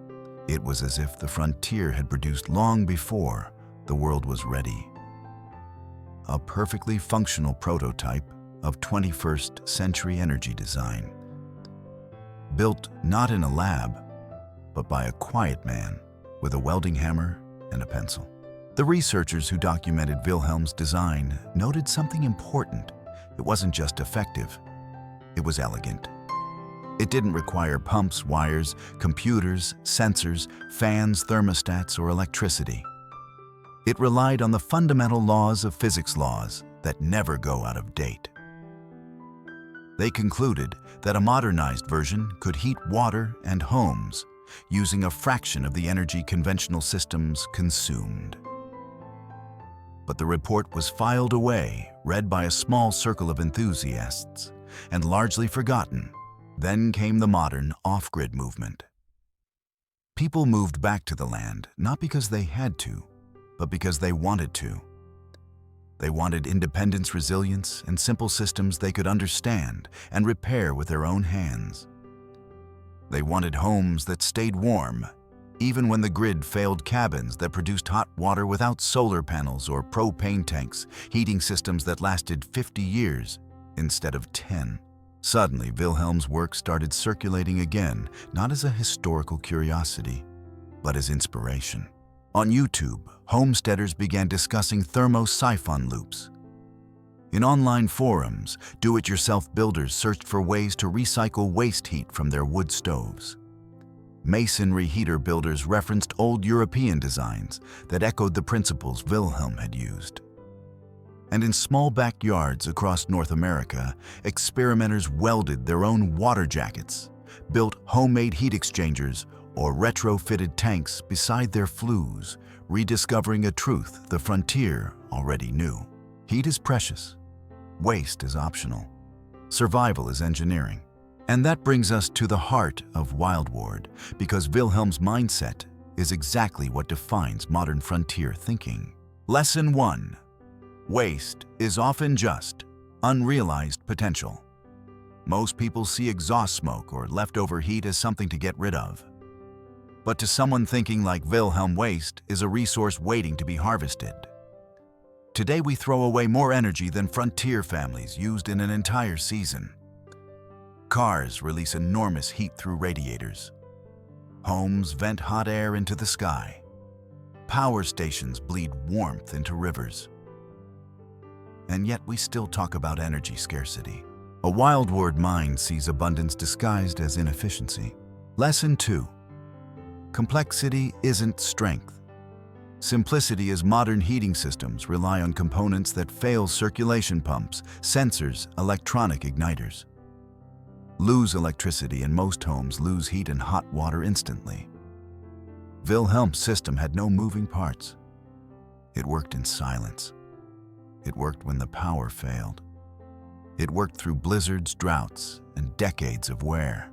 It was as if the frontier had produced long before the world was ready. A perfectly functional prototype of 21st century energy design. Built not in a lab, but by a quiet man with a welding hammer and a pencil. The researchers who documented Wilhelm's design noted something important. It wasn't just effective, it was elegant. It didn't require pumps, wires, computers, sensors, fans, thermostats, or electricity. It relied on the fundamental laws of physics, laws that never go out of date. They concluded that a modernized version could heat water and homes using a fraction of the energy conventional systems consumed. But the report was filed away, read by a small circle of enthusiasts, and largely forgotten. Then came the modern off-grid movement. People moved back to the land, not because they had to, but because they wanted to. They wanted independence, resilience, and simple systems they could understand and repair with their own hands. They wanted homes that stayed warm, even when the grid failed, cabins that produced hot water without solar panels or propane tanks, heating systems that lasted 50 years instead of 10. Suddenly, Wilhelm's work started circulating again, not as a historical curiosity, but as inspiration. On YouTube, homesteaders began discussing thermosiphon loops. In online forums, do-it-yourself builders searched for ways to recycle waste heat from their wood stoves. Masonry heater builders referenced old European designs that echoed the principles Wilhelm had used. And in small backyards across North America, experimenters welded their own water jackets, built homemade heat exchangers, or retrofitted tanks beside their flues, rediscovering a truth the frontier already knew. Heat is precious. Waste is optional. Survival is engineering. And that brings us to the heart of Wildward, because Wilhelm's mindset is exactly what defines modern frontier thinking. Lesson 1. Waste is often just unrealized potential. Most people see exhaust smoke or leftover heat as something to get rid of. But to someone thinking like Wilhelm, waste is a resource waiting to be harvested. Today we throw away more energy than frontier families used in an entire season. Cars release enormous heat through radiators. Homes vent hot air into the sky. Power stations bleed warmth into rivers. And yet we still talk about energy scarcity. A Wildward mind sees abundance disguised as inefficiency. Lesson 2. Complexity isn't strength. Simplicity is modern heating systems rely on components that fail: circulation pumps, sensors, electronic igniters. Lose electricity and most homes lose heat and hot water instantly. Wilhelm's system had no moving parts. It worked in silence. It worked when the power failed. It worked through blizzards, droughts, and decades of wear.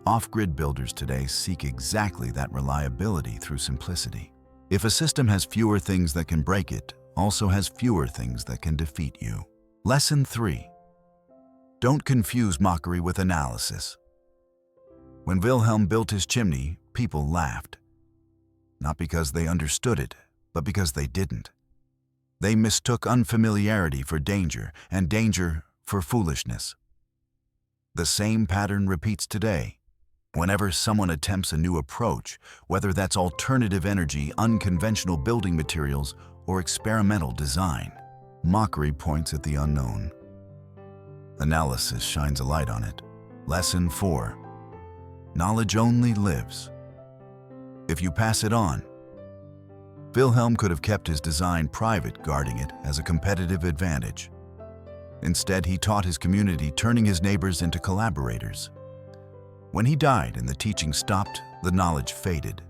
Off-grid builders today seek exactly that reliability through simplicity. If a system has fewer things that can break it, also has fewer things that can defeat you. Lesson 3. Don't confuse mockery with analysis. When Wilhelm built his chimney, people laughed. Not because they understood it, but because they didn't. They mistook unfamiliarity for danger and danger for foolishness. The same pattern repeats today. Whenever someone attempts a new approach, whether that's alternative energy, unconventional building materials, or experimental design, mockery points at the unknown. Analysis shines a light on it. Lesson 4. Knowledge only lives if you pass it on. Wilhelm could have kept his design private, guarding it as a competitive advantage. Instead, he taught his community, turning his neighbors into collaborators. When he died and the teaching stopped, the knowledge faded.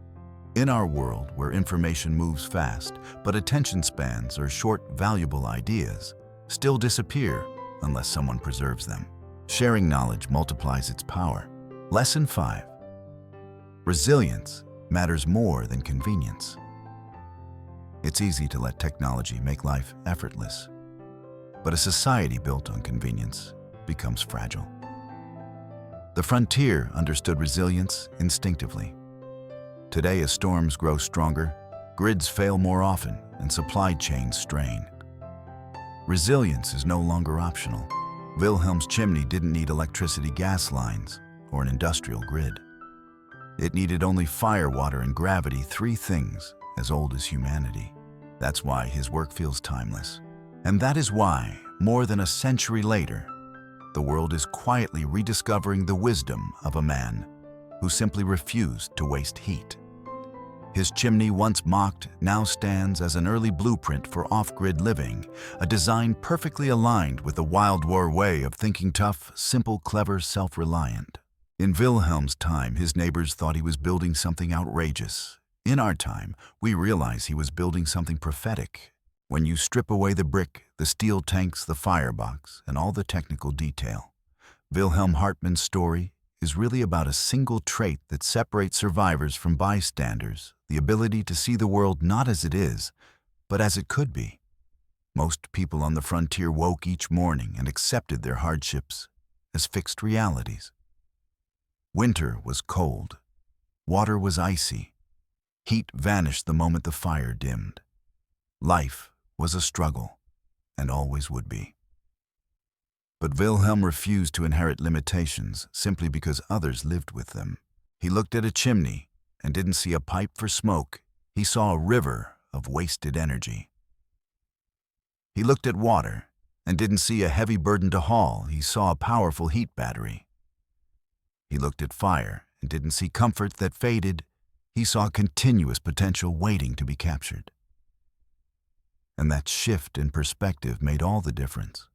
In our world, where information moves fast, but attention spans or short, valuable ideas still disappear unless someone preserves them. Sharing knowledge multiplies its power. Lesson 5. Resilience matters more than convenience. It's easy to let technology make life effortless, but a society built on convenience becomes fragile. The frontier understood resilience instinctively. Today, as storms grow stronger, grids fail more often, and supply chains strain. Resilience is no longer optional. Wilhelm's chimney didn't need electricity gas lines or an industrial grid. It needed only fire, water, and gravity, 3 things as old as humanity. That's why his work feels timeless. And that is why, more than a century later, the world is quietly rediscovering the wisdom of a man who simply refused to waste heat. His chimney, once mocked, now stands as an early blueprint for off-grid living, a design perfectly aligned with the Wildward way of thinking: tough, simple, clever, self-reliant. In Wilhelm's time, his neighbors thought he was building something outrageous. In our time, we realize he was building something prophetic. When you strip away the brick, the steel tanks, the firebox, and all the technical detail, Wilhelm Hartman's story is really about a single trait that separates survivors from bystanders: the ability to see the world not as it is, but as it could be. Most people on the frontier woke each morning and accepted their hardships as fixed realities. Winter was cold. Water was icy. Heat vanished the moment the fire dimmed. Life was a struggle, and always would be. But Wilhelm refused to inherit limitations simply because others lived with them. He looked at a chimney and didn't see a pipe for smoke. He saw a river of wasted energy. He looked at water and didn't see a heavy burden to haul. He saw a powerful heat battery. He looked at fire and didn't see comfort that faded. He saw continuous potential waiting to be captured. And that shift in perspective made all the difference.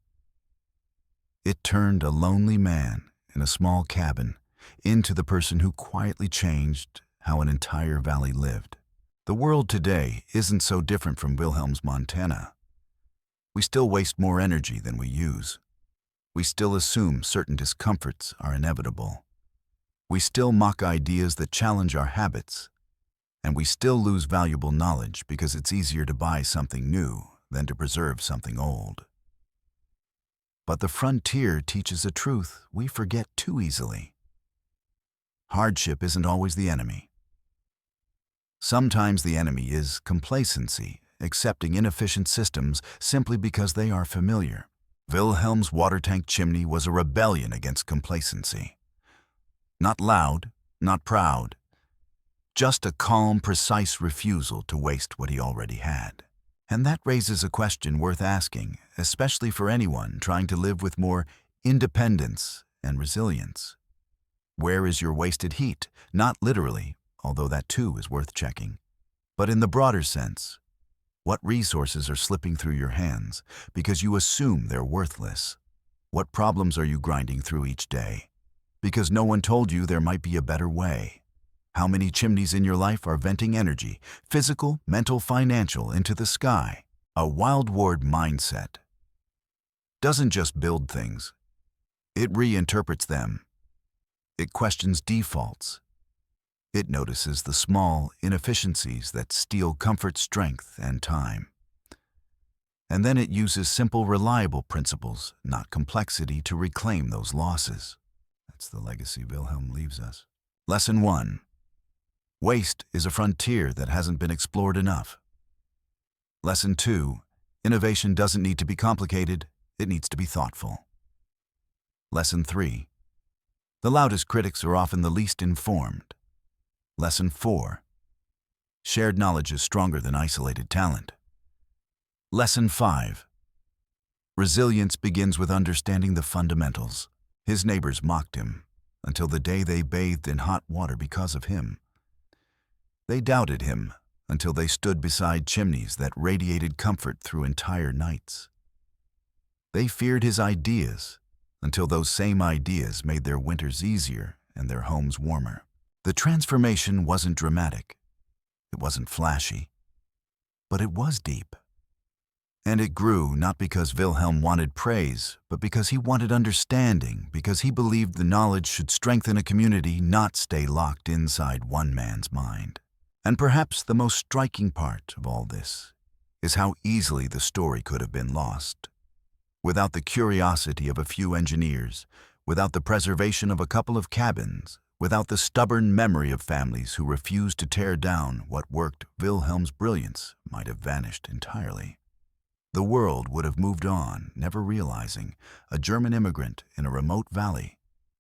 It turned a lonely man in a small cabin into the person who quietly changed how an entire valley lived. The world today isn't so different from Wilhelm's Montana. We still waste more energy than we use. We still assume certain discomforts are inevitable. We still mock ideas that challenge our habits. And we still lose valuable knowledge because it's easier to buy something new than to preserve something old. But the frontier teaches a truth we forget too easily. Hardship isn't always the enemy. Sometimes the enemy is complacency, accepting inefficient systems simply because they are familiar. Wilhelm's water tank chimney was a rebellion against complacency. Not loud, not proud, just a calm, precise refusal to waste what he already had. And that raises a question worth asking, especially for anyone trying to live with more independence and resilience. Where is your wasted heat? Not literally, although that too is worth checking. But in the broader sense, what resources are slipping through your hands because you assume they're worthless? What problems are you grinding through each day because no one told you there might be a better way? How many chimneys in your life are venting energy, physical, mental, financial, into the sky? A Wildward mindset doesn't just build things. It reinterprets them. It questions defaults. It notices the small inefficiencies that steal comfort, strength, and time. And then it uses simple, reliable principles, not complexity, to reclaim those losses. That's the legacy Wilhelm leaves us. Lesson 1. Waste is a frontier that hasn't been explored enough. Lesson 2. Innovation doesn't need to be complicated, it needs to be thoughtful. Lesson 3. The loudest critics are often the least informed. Lesson 4. Shared knowledge is stronger than isolated talent. Lesson 5. Resilience begins with understanding the fundamentals. His neighbors mocked him until the day they bathed in hot water because of him. They doubted him until they stood beside chimneys that radiated comfort through entire nights. They feared his ideas until those same ideas made their winters easier and their homes warmer. The transformation wasn't dramatic. It wasn't flashy. But it was deep. And it grew not because Wilhelm wanted praise, but because he wanted understanding, because he believed the knowledge should strengthen a community, not stay locked inside one man's mind. And perhaps the most striking part of all this is how easily the story could have been lost. Without the curiosity of a few engineers, without the preservation of a couple of cabins, without the stubborn memory of families who refused to tear down what worked, Wilhelm's brilliance might have vanished entirely. The world would have moved on, never realizing a German immigrant in a remote valley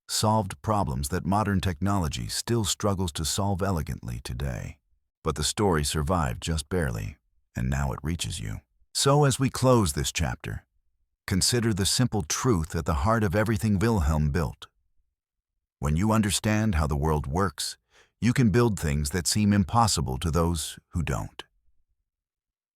solved problems that modern technology still struggles to solve elegantly today. But the story survived just barely, and now it reaches you. So as we close this chapter, consider the simple truth at the heart of everything Wilhelm built. When you understand how the world works, you can build things that seem impossible to those who don't.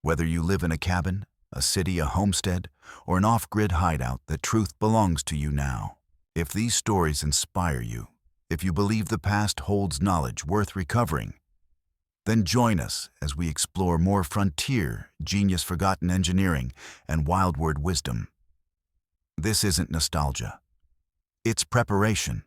Whether you live in a cabin, a city, a homestead, or an off-grid hideout, the truth belongs to you now. If these stories inspire you, if you believe the past holds knowledge worth recovering, then join us as we explore more frontier, genius-forgotten engineering and Wildward wisdom. This isn't nostalgia. It's preparation.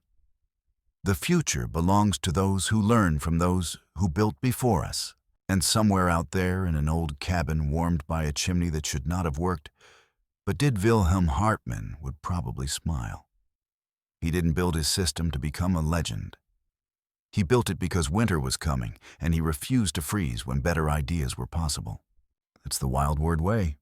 The future belongs to those who learn from those who built before us. And somewhere out there in an old cabin warmed by a chimney that should not have worked, but did, Wilhelm Hartman would probably smile. He didn't build his system to become a legend. He built it because winter was coming, and he refused to freeze when better ideas were possible. That's the Wildward way.